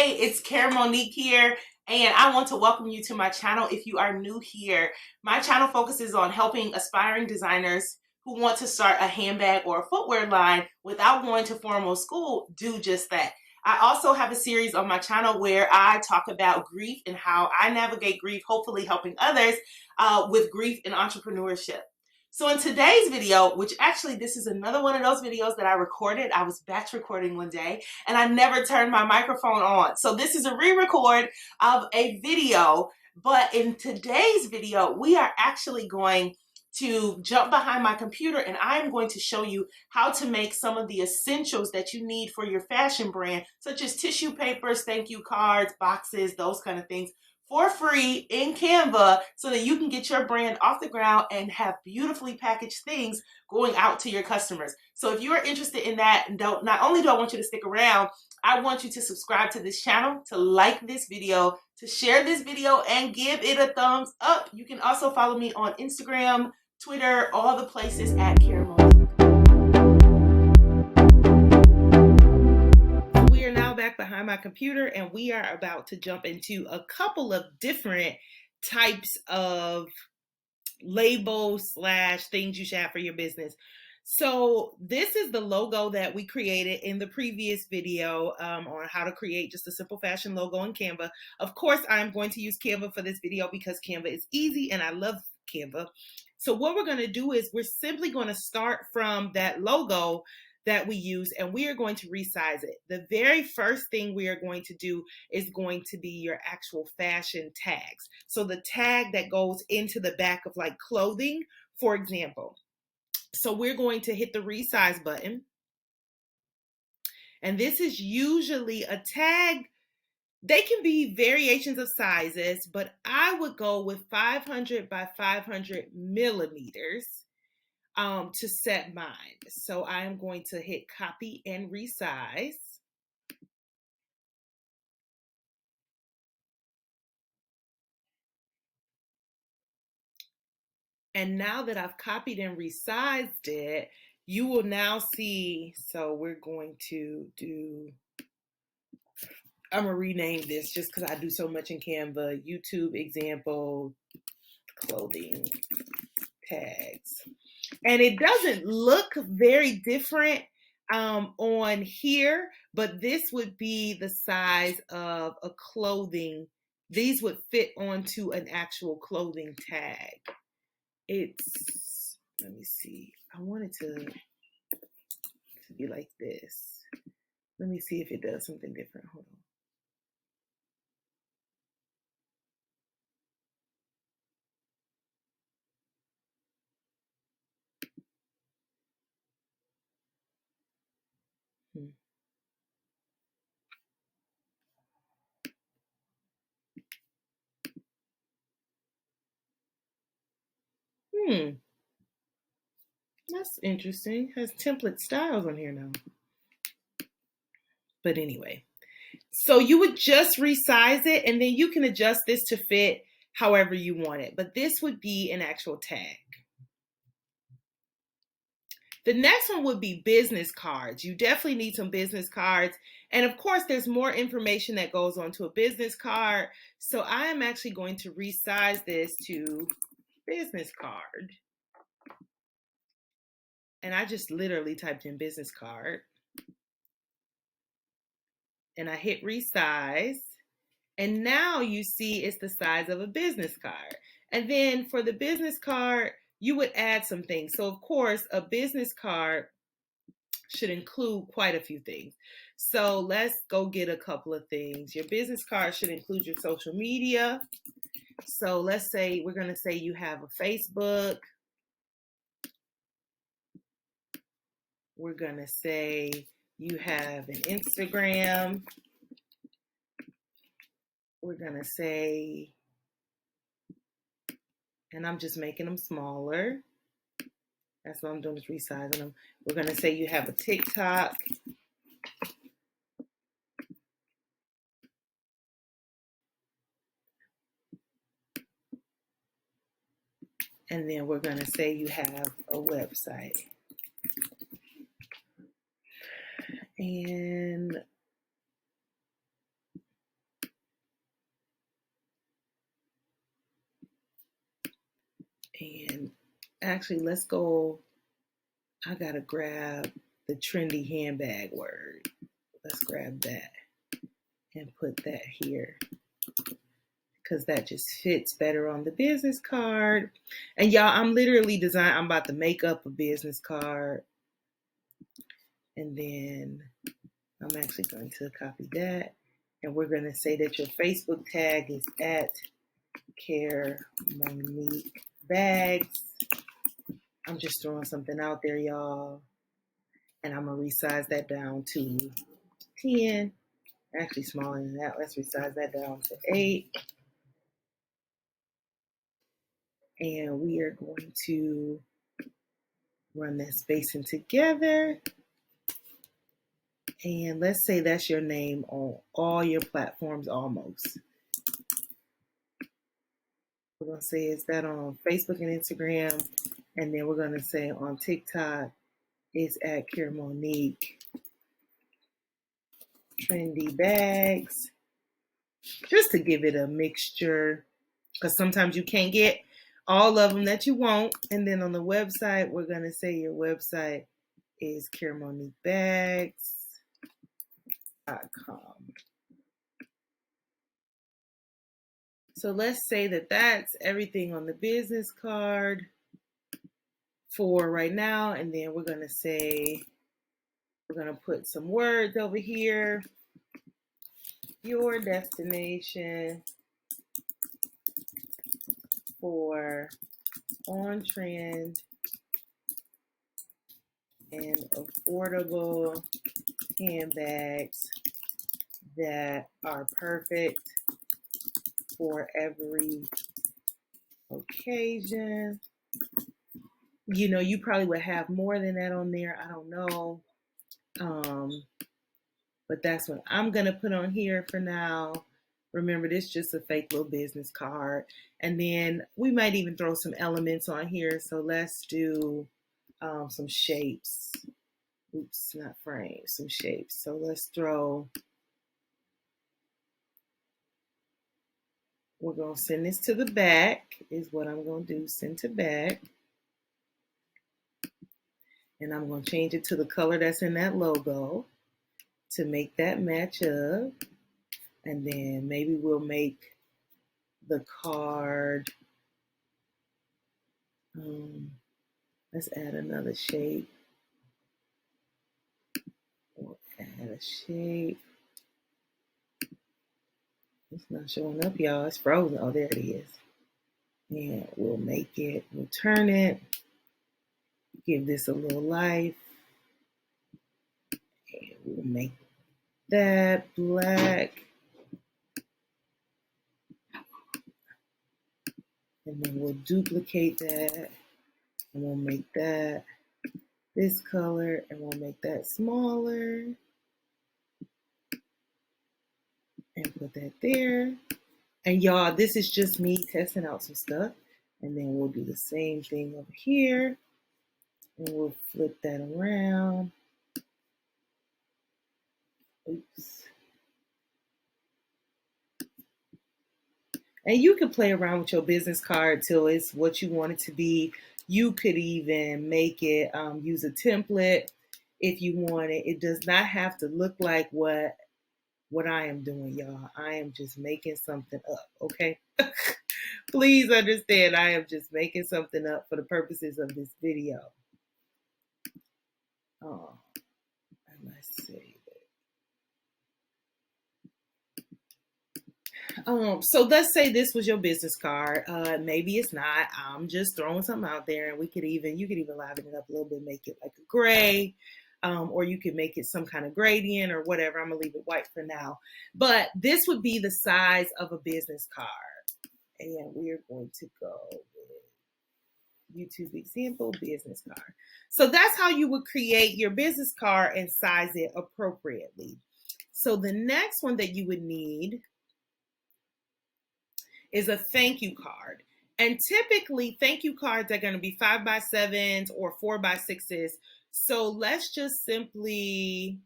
Hey, it's Care Monique here, and I want to welcome you to my channel. If you are new here, my channel focuses on helping aspiring designers who want to start a handbag or a footwear line without going to formal school do just that. I also have a series on my channel where I talk about grief and how I navigate grief, hopefully helping others with grief and entrepreneurship. So in today's video, which actually this is another one of those videos that I recorded, I was batch recording one day and I never turned my microphone on. So this is a re-record of a video, but in today's video, we are actually going to jump behind my computer and I am going to show you how to make some of the essentials that you need for your fashion brand, such as tissue papers, thank you cards, boxes, those kind of things, for free in Canva so that you can get your brand off the ground and have beautifully packaged things going out to your customers. So if you are interested in that, not only do I want you to stick around, I want you to subscribe to this channel, to like this video, to share this video, and give it a thumbs up. You can also follow me on Instagram, Twitter, all the places at Care Monique. We are now back behind my computer and we are about to jump into a couple of different types of labels / things you should have for your business. So this is the logo that we created in the previous video on how to create just a simple fashion logo in Canva. Of course, I'm going to use Canva for this video because Canva is easy and I love Canva. So what we're going to do is we're simply going to start from that logo that we use and we are going to resize it. The very first thing we are going to do is going to be your actual fashion tags. So the tag that goes into the back of like clothing, for example. So we're going to hit the resize button. And this is usually a tag. They can be variations of sizes, but I would go with 500 by 500 millimeters to set mine. So I am going to hit copy and resize. And now that I've copied and resized it, you will now see, so we're going to do, I'm gonna rename this just because I do so much in Canva, YouTube example, clothing tags. And it doesn't look very different on here, but this would be the size of a clothing. These would fit onto an actual clothing tag. It's, let me see, I want it to be like this. Let me see if it does something different. Hold on. That's interesting. Has template styles on here now. But anyway, so you would just resize it and then you can adjust this to fit however you want it. But this would be an actual tag. The next one would be business cards. You definitely need some business cards. And of course, there's more information that goes onto a business card. So I am actually going to resize this to business card. And I just literally typed in business card. And I hit resize. And now you see it's the size of a business card. And then for the business card, you would add some things. So of course, a business card should include quite a few things. So let's go get a couple of things. Your business card should include your social media. So let's say, we're going to say you have a Facebook. We're going to say you have an Instagram. We're going to say, and I'm just making them smaller. That's what I'm doing, is resizing them. We're going to say you have a TikTok. And then we're going to say you have a website. And And actually, let's go. I gotta grab the trendy handbag word. Let's grab that and put that here, because that just fits better on the business card. And y'all, I'm about to make up a business card. And then I'm actually going to copy that. And we're going to say that your Facebook tag is at Care Monique Bags. I'm just throwing something out there, y'all. And I'm going to resize that down to 10. Actually smaller than that. Let's resize that down to 8. And we are going to run that spacing together. And let's say that's your name on all your platforms almost. We're going to say is that on Facebook and Instagram. And then we're going to say on TikTok, it's at Care Monique Trendy Bags. Just to give it a mixture, because sometimes you can't get all of them that you want. And then on the website, we're going to say your website is caremoniquebags.com. So let's say that that's everything on the business card for right now. And then we're going to say, we're going to put some words over here. Your destination for on-trend and affordable handbags that are perfect for every occasion. You know, you probably would have more than that on there. I don't know. But that's what I'm going to put on here for now. Remember, this is just a fake little business card. And then we might even throw some elements on here. So let's do some shapes. Oops, not frames, some shapes. So let's throw, we're going to send this to the back is what I'm going to do, send to back. And I'm going to change it to the color that's in that logo to make that match up. And then maybe we'll make the card, let's add another shape. We'll add a shape. It's not showing up, y'all. It's frozen. Oh, there it is. And we'll make it, we'll turn it, give this a little life. And we'll make that black. And then we'll duplicate that. And we'll make that this color. And we'll make that smaller. And put that there. And y'all, this is just me testing out some stuff. And then we'll do the same thing over here. And we'll flip that around. Oops. And you can play around with your business card till it's what you want it to be. You could even make it, use a template if you want it. It does not have to look like what I am doing, y'all. I am just making something up, okay? Please understand, I am just making something up for the purposes of this video. Oh, and let's see. So let's say this was your business card. Maybe it's not. I'm just throwing something out there, and you could even liven it up a little bit, make it like a gray, or you could make it some kind of gradient or whatever. I'm gonna leave it white for now. But this would be the size of a business card, and we're going to go with YouTube example business card. So that's how you would create your business card and size it appropriately. So the next one that you would need is a thank you card. And typically thank you cards are going to be 5x7s or 4x6s. So let's just simply,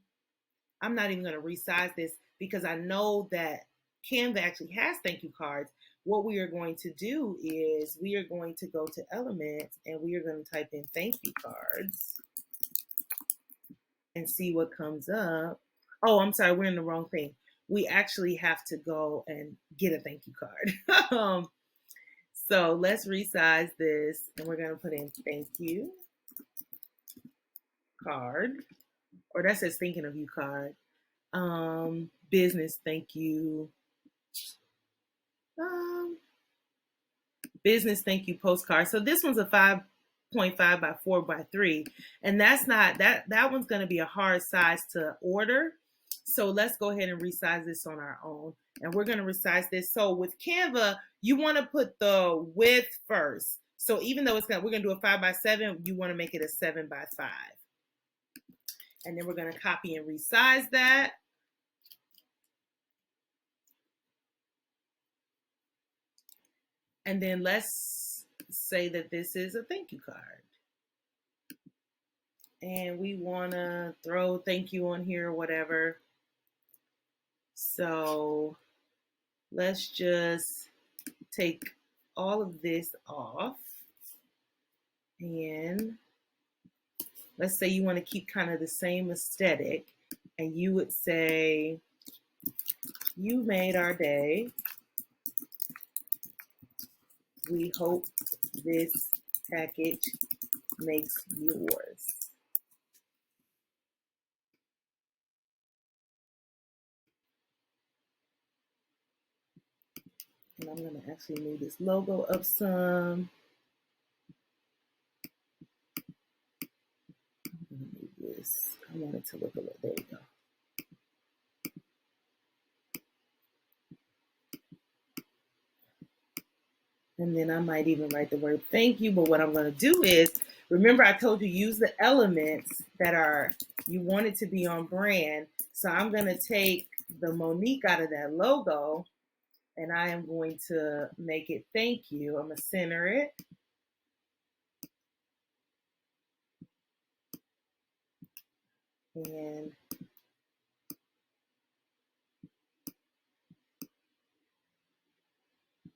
I'm not even going to resize this because I know that Canva actually has thank you cards, what we are going to do is we are going to go to Elements and we are going to type in thank you cards and see what comes up. Oh, I'm sorry, we're in the wrong thing. We actually have to go and get a thank you card. So let's resize this and we're going to put in thank you card, or that says thinking of you card. Business thank you. Business thank you postcard. So this one's a 5.5 by 4 by 3, and that's not that one's going to be a hard size to order. So let's go ahead and resize this on our own, and we're going to resize this. So with Canva, you want to put the width first. So even though we're going to do a 5 by 7, you want to make it a 7 by 5, and then we're going to copy and resize that. And then let's say that this is a thank you card. And we want to throw thank you on here or whatever. So let's just take all of this off. And let's say you want to keep kind of the same aesthetic. And you would say, you made our day. We hope this package makes yours. And I'm going to actually move this logo up some. I'm going to move this. I want it to look a little, there we go. And then I might even write the word thank you. But what I'm going to do is, remember I told you use the elements that are, you want it to be on brand. So I'm going to take the Monique out of that logo and I am going to make it thank you. I'm going to center it. And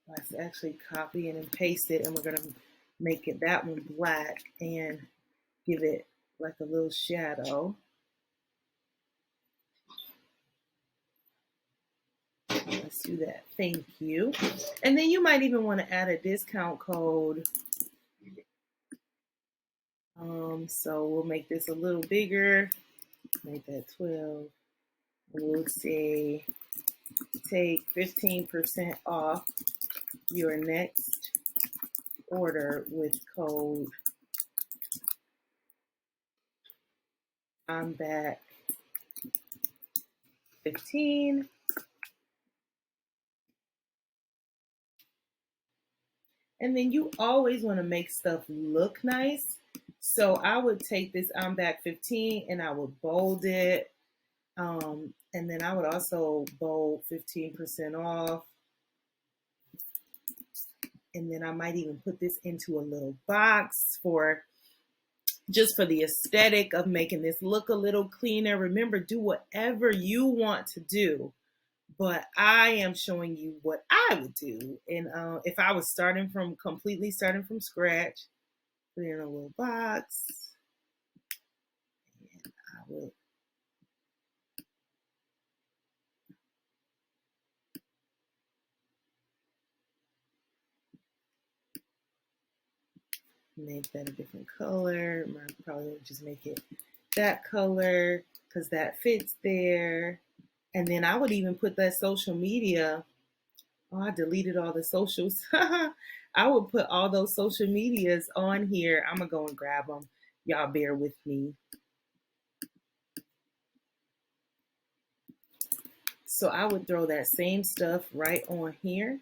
let's actually copy it and paste it. And we're going to make it that one black and give it like a little shadow. Let's do that. Thank you. And then you might even want to add a discount code. So we'll make this a little bigger. Make that 12. We'll say take 15% off your next order with code I'm back 15. And then you always want to make stuff look nice. So I would take this I'm back 15 and I would bold it. And then I would also bold 15% off. And then I might even put this into a little box for just for the aesthetic of making this look a little cleaner. Remember, do whatever you want to do, but I am showing you what I would do. And if I was completely starting from scratch, put in a little box, and I would make that a different color. I probably would just make it that color because that fits there. And then I would even put that social media. Oh, I deleted all the socials. I would put all those social medias on here. I'm going to go and grab them. Y'all bear with me. So I would throw that same stuff right on here.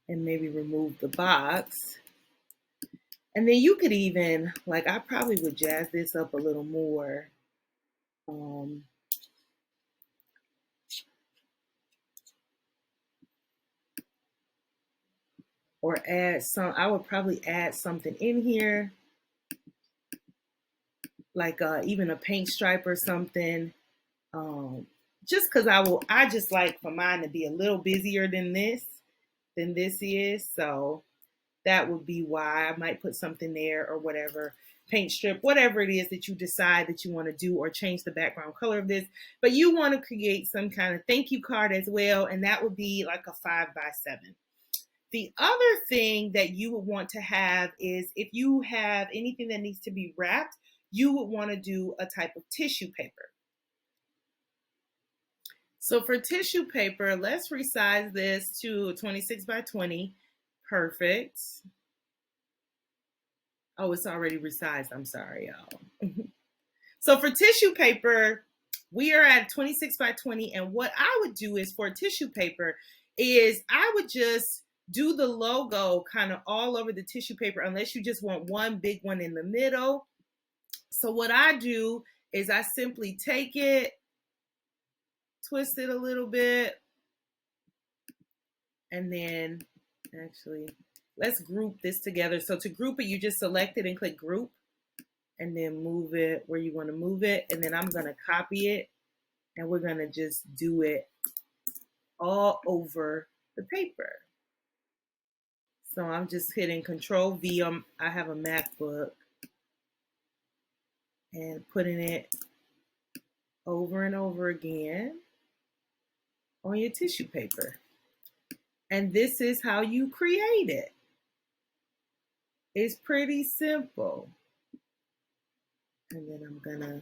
And maybe remove the box. And then you could even, like, I probably would jazz this up a little more. or add some. I would probably add something in here, like even a paint stripe or something. Just because I just like for mine to be a little busier than this is. So that would be why I might put something there or whatever, paint strip, whatever it is that you decide that you want to do, or change the background color of this. But you want to create some kind of thank you card as well, and that would be like a 5x7. The other thing that you would want to have is, if you have anything that needs to be wrapped, you would want to do a type of tissue paper. So for tissue paper, let's resize this to 26x20. Perfect. Oh, it's already resized. I'm sorry, y'all. So for tissue paper, we are at 26x20. And what I would do is, for tissue paper, is I would just do the logo kind of all over the tissue paper, unless you just want one big one in the middle. So what I do is I simply take it, twist it a little bit, and then actually let's group this together. So to group it, you just select it and click group, and then move it where you want to move it. And then I'm going to copy it, and we're going to just do it all over the paper. So I'm just hitting Control V. I have a MacBook, and putting it over and over again on your tissue paper. And this is how you create it. It's pretty simple. And then I'm gonna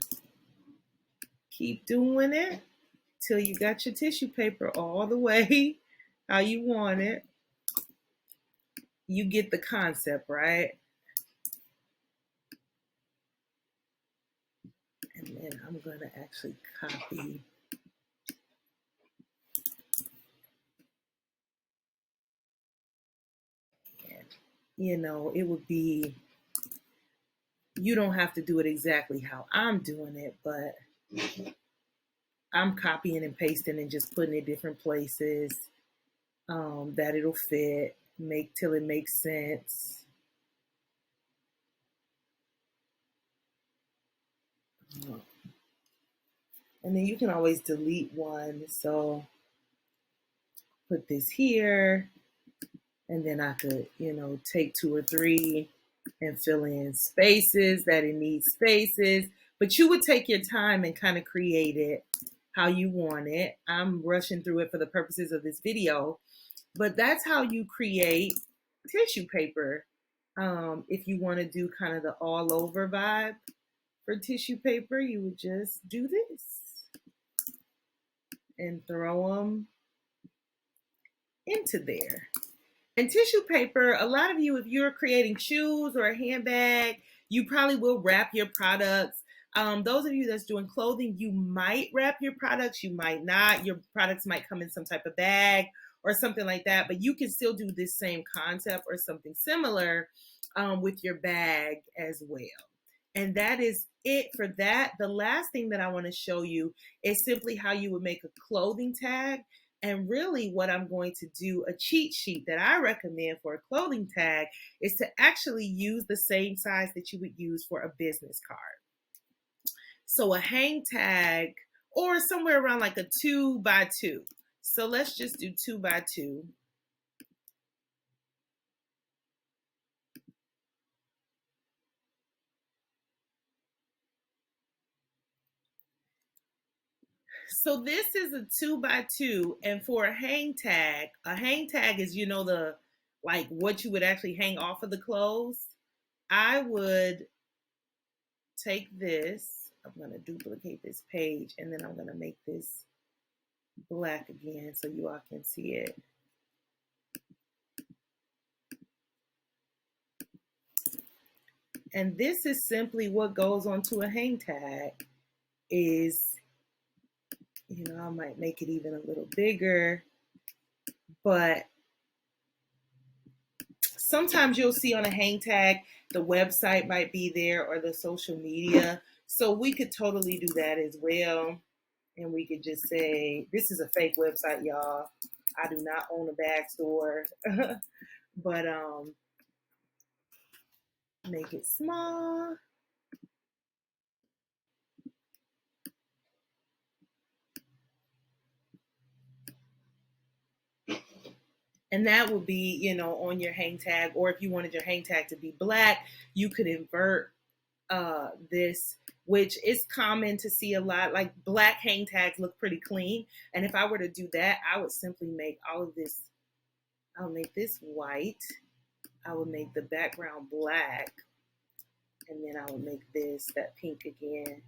keep doing it till you got your tissue paper all the way how you want it. You get the concept, right? And then I'm gonna actually copy. And, you know, it would be, you don't have to do it exactly how I'm doing it, but I'm copying and pasting and just putting it different places that it'll fit, till it makes sense. And then you can always delete one. So put this here, and then I could, take 2 or 3 and fill in spaces that it needs spaces. But you would take your time and kind of create it how you want it. I'm rushing through it for the purposes of this video, but that's how you create tissue paper. If you want to do kind of the all over vibe for tissue paper, you would just do this and throw them into there. And tissue paper, a lot of you, if you're creating shoes or a handbag, you probably will wrap your products. Those of you that's doing clothing, you might wrap your products, you might not. Your products might come in some type of bag or something like that, but you can still do this same concept or something similar with your bag as well. And that is it for that. The last thing that I want to show you is simply how you would make a clothing tag. And really what I'm going to do, a cheat sheet that I recommend for a clothing tag, is to actually use the same size that you would use for a business card. So a hang tag, or somewhere around like a 2x2. So let's just do 2x2. So this is a 2x2, and for a hang tag is, the, like, what you would actually hang off of the clothes. I would take this, I'm going to duplicate this page, and then I'm going to make this black again so you all can see it. And this is simply what goes onto a hang tag. Is, I might make it even a little bigger, but sometimes you'll see on a hang tag, the website might be there or the social media. So we could totally do that as well. And we could just say, this is a fake website, y'all. I do not own a bag store. but make it small. And that would be, you know, on your hang tag, or if you wanted your hang tag to be black, you could invert this, which is common to see a lot. Like black hang tags look pretty clean. And if I were to do that, I would simply make all of this, I'll make this white. I would make the background black. And then I would make this that pink again.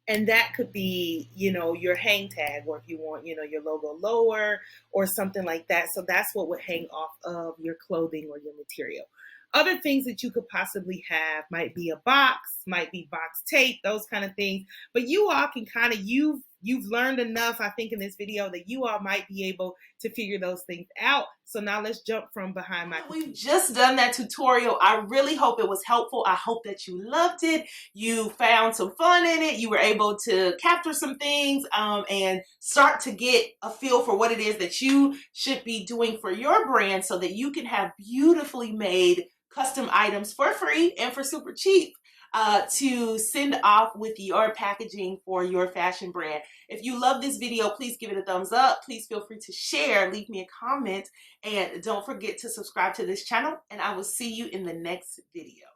And that could be, you know, your hang tag, or if you want, you know, your logo lower or something like that. So that's what would hang off of your clothing or your material. Other things that you could possibly have might be a box, might be box tape, those kind of things. But you all can kind of, you've learned enough, I think, in this video that you all might be able to figure those things out. So now let's jump from behind my computer. We've just done that tutorial. I really hope it was helpful. I hope that you loved it. You found some fun in it. You were able to capture some things and start to get a feel for what it is that you should be doing for your brand so that you can have beautifully made custom items for free and for super cheap to send off with your packaging for your fashion brand. If you love this video, please give it a thumbs up. Please feel free to share, leave me a comment, and don't forget to subscribe to this channel, and I will see you in the next video.